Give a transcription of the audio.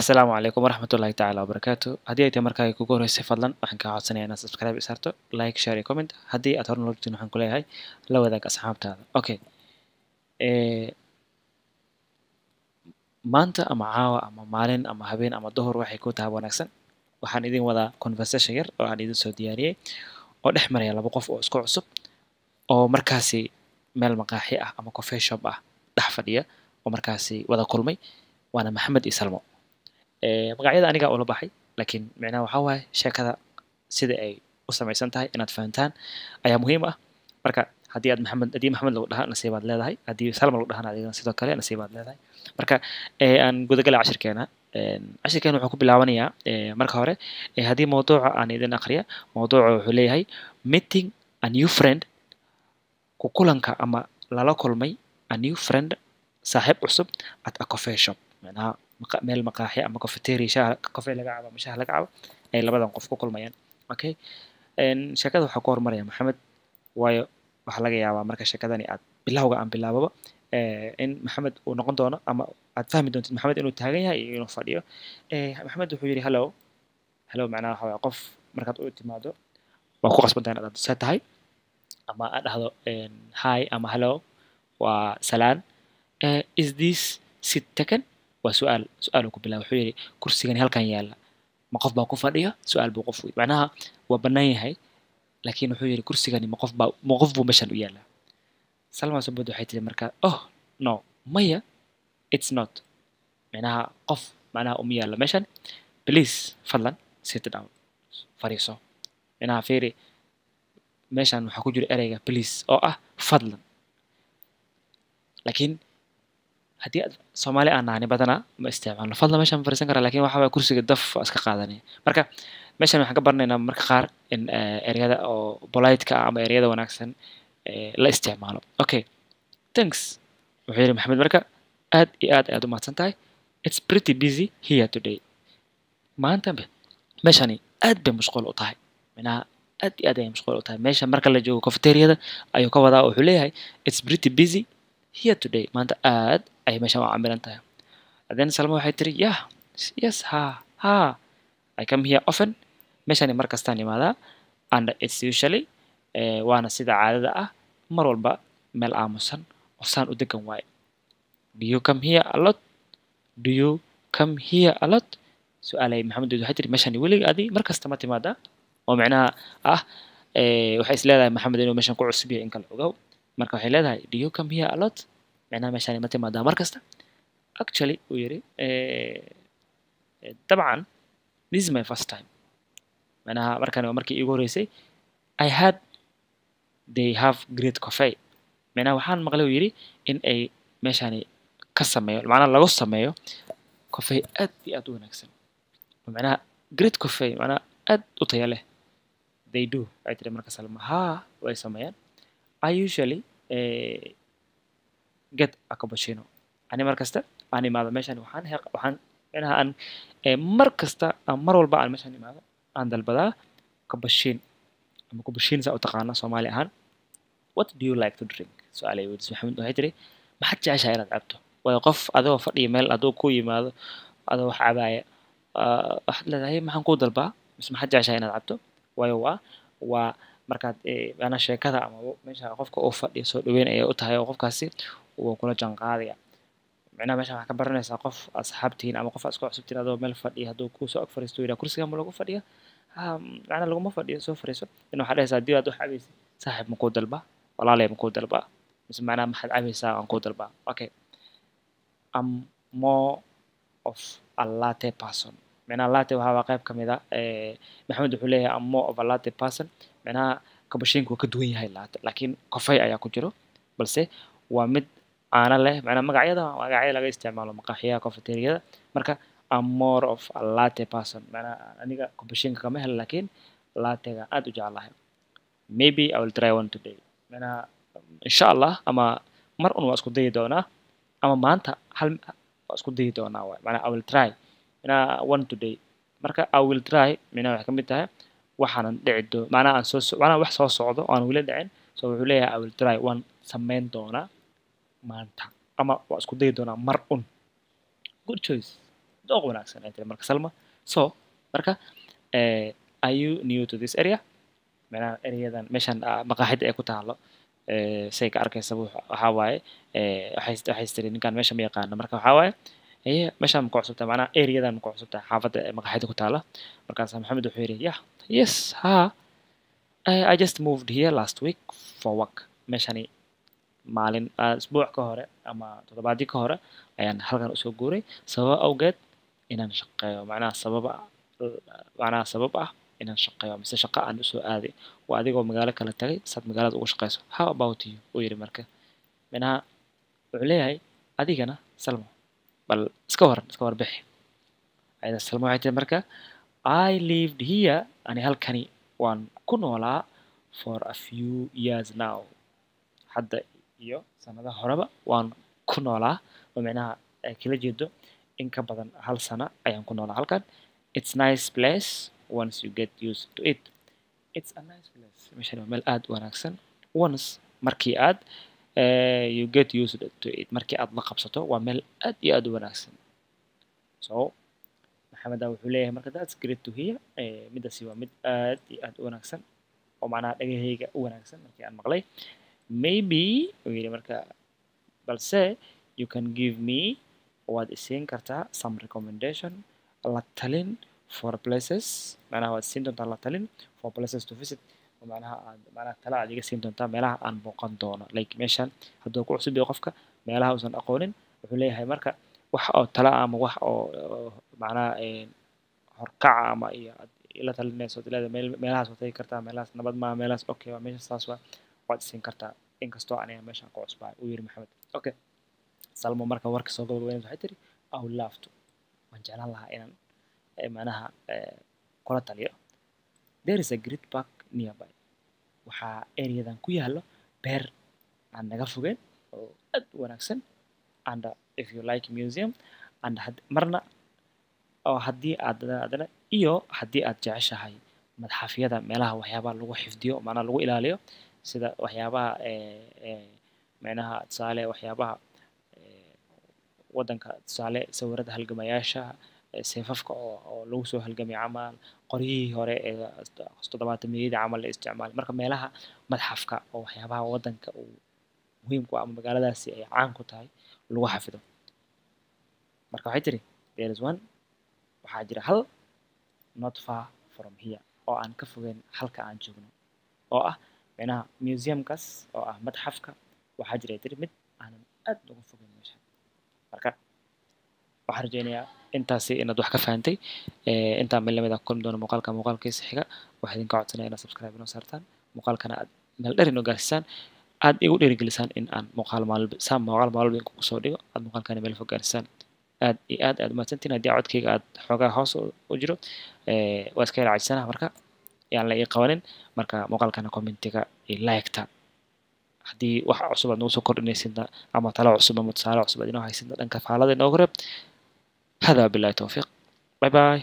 السلام عليكم ورحمة الله تعالى وبركاته هدي أنت مركاي kugu horeysay fadlan waxaan kaa codsanaya inaad subscribe i saarto like share iyo comment haddii aad hore nologtiin waxaan ku leeyahay la wadaag asxaabtaada okay maanta ama caawa ama maalin ama habeen ama duhur waxay ku tahay wanaagsan waxaan idin wadaa conversation yar oo aan idin soo diyaariyey oo dhex maraya laba qof oo isku cusub oo markaasi meel maqaaxi ah ama coffee shop ah dhex fadhiya oo markaasi wada kulmay waana maxamed iyo salmo magacyada aniga ula baxay laakiin macnaha waxa waaye sheekada sida ay u samaysan tahay inaad fahantaan ayaa muhiim ah marka haddii maxamed lagu dhahaa nasiibaad leedahay haddii salma lagu dhahaa adigana sidoo kale nasiibaad leedahay marka aan gudagalay cashirkeena cashirkeena wuxuu ku bilaabanayaa marka hore haddii mawduuca aan idin aqriya mawduuca wuxuu leeyahay meeting a new friend ku kulanka ama lala kulmay a new friend saaxiib cusub at a coffee shop macnaha meel maqaaxi ama cafeteria shaah coffee laga cabo ama shaah laga cabo ay labadan qof ku kulmayaan okay sheekada waxaa ku hormaraya maxamed waayo waxaa laga yaabaa marka sheekadani aad bilowga aan bilaababa in maxamed uu noqon doono ama aad fahmi doontid maxamed inuu taagan yahay iyo inuu fadhiyo maxamed wuxuu yidhi hello macnaha waxa waaye qof markaad u timaado waa ku qasbantahay inaad se tahay ama aad dhahdo hi ama hello waa salaan is this sit taken waa su'aal uu ku bilaabay wuxuu yidhi kursigani halkan yaalla ma qof baa ku fadhiya su'aal buu qof weydiiyey macnaha waa bannaan yahay laakiin wuxuu yidhi kursigani ma qof buu meeshan u yaallaa salma subad waxay tiri marka oh no maya it's not macnaha qof macnaha uma yaalla meeshan please fadlan sit down fadhiiso macnaha fiiri meeshan waxaa ku jira ereyga please oo ah fadlan laakiin haddii aad soomaali aan nahani badanaa ma isticmaalno fadlan meeshaan fariisan karaa laakiin waxa waye kursiga daf waa iska qaadanaya marka meeshaan waxaan ka baranaynaa marka qaar in ereyada oo polite-ka ah ama ereyada wanaagsan la isticmaalo okay thanks wuxuu yidhi maxamed marka aad iyo aad ayaad u mahadsan tahay it's pretty busy here today maanta meeshani aad bay mashquul u tahay macnaha aad iyo aad ayay mashquul u tahay meesha marka la joogo cafeteriada ayuu ka wadaa wuxuu leeyahay it's pretty busy here today maanta aad ay meeshan u camiran tahay then salma waxay tiri yes ha I come here often meeshani mar kastaan imaadaa and it's usually waana sida caadada ah mar walba meel aamusan oo saan u degan waaye do you come here a lot su-aalay maxamed waxay tiri meeshani weliga adi mar kasta ma timaadaa oo macnaha ah waxay is leedahay maxamed inuu meeshan ku cusub yahay in kala ogow marka waxay leedahay do you come here a lot macnaha meeshani ma timaadaa mar kasta actually uu yidhi dabcan this is my first time macnaha markani waa markii iigu horeysay I had they have great coffee macnaha waxaan maqlay uu yidhi in ay meeshani ka sameeyo macnaha lagu sameeyo coffee aad iyo aad u wanaagsan macnaha great coffee macnaha aad u tayo leh they do ay tiri marka salma way sameeyaan I usually get a cappuccino ani mar kasta aan imaado meeshan waxaan macnaha aan mar kasta mar walba aan meeshan imaado aan dalbadaa cappuccino ama cappuccino saa u taqaana soomaali ahaan what do you like to drink su-aalay weydiisay maxamed waxay tiri maxaad jeceshahay inaad cabto waayo qof adoo fadhiya meel adoo ku yimaado adoo wax cabaaya waxaad leedahay maxaan kuu dalbaa mise maxaad jeceshahay inaad cabto waayo waa markaad macnaha sheekada ama meesha qofka uu fadhiyo soo dhaweyn ayay u tahay oo qofkaasi uu kula jaanqaadaya macnaha meesha waxaa ka baranaysaa qof asxaabtiin ama qof isku cusubtiin adoo meel fadhiya hadduu kuu soo ag fariisto yidhaha kursiga ma lagu fadhiya macnaha laguma fadhiyo soo fariiso in waxaa dhahaysaa haddii aad wax cabaysid saaxiib ma kuu dalbaa walaalay ma kuu dalbaa mise macnaha maxaad cabaysaa aan kuu dalbaa okay I'm more of a latte person macnaha latte waxaa waa qayb ka mid ah maxamed wuxuu leeyahay I'm more of a latte person macnaha kabashiinku waa ka duwan yahay latte laakiin coffee ayaa ku jiro balse waa mid caana leh macnaha magacyada laga isticmaalo maqaaxiyaha cafeteriada marka I'm more of a latte person macnaha aniga kabashiinka kama helo laakiin lattega aad u jeclahay maybe I will try one today macnaha insha allah ama mar un waa isku dayi doonaa ama maanta hal waa isku dayi doonaa waay macnaha I will try macnaha one today marka I will try macnaha waxay ka mid tahay waxaanan dhici macnaha macnaha wax soo socdo oo aan weli dhicin so wuxuu leeyahay I will try one samayn doonaa maanta ama waa isku dayi doonaa mar un good choice dooq wanaagsan ay tiri marka Salma. So marka are you new to this area? macnaha ereyadan meeshan maqaaxida ay ku taalo say ka arkaysa waxaa waaye waxay tiri ninkan meesha ma yaqaano marka waxaa waaye meeshaan ma ku cusubtaa macnaha ereyadan ma ku cusubtaa xaafadda maqaaxida ku taala markaas maxamed wuxuu yidhi yeah yes ha I just moved here last week for work meeshani maalin isbuuc ka hore ama toddobaadii ka hore ayaan halkan usoo guuray sabab awgeed inaan shaqeeyo macnaha sabab ah inaan shaqeeyo mise shaqo aan usoo aaday waa adigoo magaalo kala tagay saad magaalada uga shaqeyso how about you uu yidhi marka macnaha wuxuu leeyahay adigana Salmo bal iska warbixi ayada Salmo waxay tiri marka I lived here ani halkani waan ku noolaa for a few years now hadda iyo sanada horeba waan ku noolaa oo macnaha kala jeedo in ka badan hal sano ayaan ku noolaa halkan it's nice place once you get used to it it's a nice place meeshan waa meel aad u wanaagsan once markii aad you get used to it markii aad la qabsato waa meel aad iyo aad u wanaagsan so maxamed wuxuu leeyahay marka that's great to hear midaasi waa mid aad iyo aad u wanaagsan oo macnaha dhagahayga u wanaagsan markii aan maqlay maybe uu yidhi marka balse you can give me waad isiin kartaa some recommendation la talin for places macnaha waad siin doontaa la talin for places to visit macnaha tala aad iga siin doontaa meelaha aan booqan doono like meeshan hadduu ku cusub yahay qofka meelaha uusan aqoonin wuxuu leeyahay marka wax oo tala ama wax oo macnaha horkaca ama iyo ila talinayso meelahaas waad tagi kartaa meelahaas nabad maaha meelahaas okay waa meesha saas waad siin kartaa inkastoo aniga meeshan ku cusbahay uu yidhi maxamed okay Salmo marka warka soo gabagabeynaysa waxay tiri I would love to waan jeclaan lahaa inaan macnaha kula taliyo there is a great park nearby waxaa ereyadan ku yaalo beer aan naga fogeen oo aad u wanaagsan and if you like museum and marna oo haddii aad adana iyo haddii aad jeceshahay madxafyada meelaha waxyaabaha lagu xifdiyo macnaha lagu ilaaliyo sida waxyaabaha macnaha tusaale waxyaabaha waddanka tusaale sawirada halgamayaasha seefafka oo lagu soo halgamay camal qoryihii hore ee 70-meeyadii camal la isticmaalay marka meelaha madxafka oo waxyaabaha waddanka uu muhiim ku ah ama magaaladaasi ay caan ku tahay lagu xafido marka waxay tiri there is one waxaa jira hal not far from here oo aan ka fogeyn halka aan joogno oo ah macnaha museumkaas oo ah madxafka waxaa jira tiri mid aanan aad uga fogeyn meesha marka waxaan rajeynayaa intaasi inaad wax ka fahantay intaan meel lamid ah kulmi doono muuqaalkiisa xiga waxaa idinka codsanaya inaad subscribe inoo saartaan muuqaalkana aad meel dheer inoo gaarsiisaan aad igu dhiirigelisaan in aan muuqaal maalba ku soo dhigo aad muuqaalkana meel fog gaarsiisaan aad iyo aad umahadsantiin haddii codkayga aad xoogaa hoos u jiro waa iska yara cajisanaha marka yaan la ii qabanin marka muuqaalkana commentiga iyo like-ta haddii wax cusub aad nagu soo kordhinaysidna ama talo cusub ama tusaale cusub aad inoo haysidna dhanka faalada inoogu reeb هذا بالله توفيق باي باي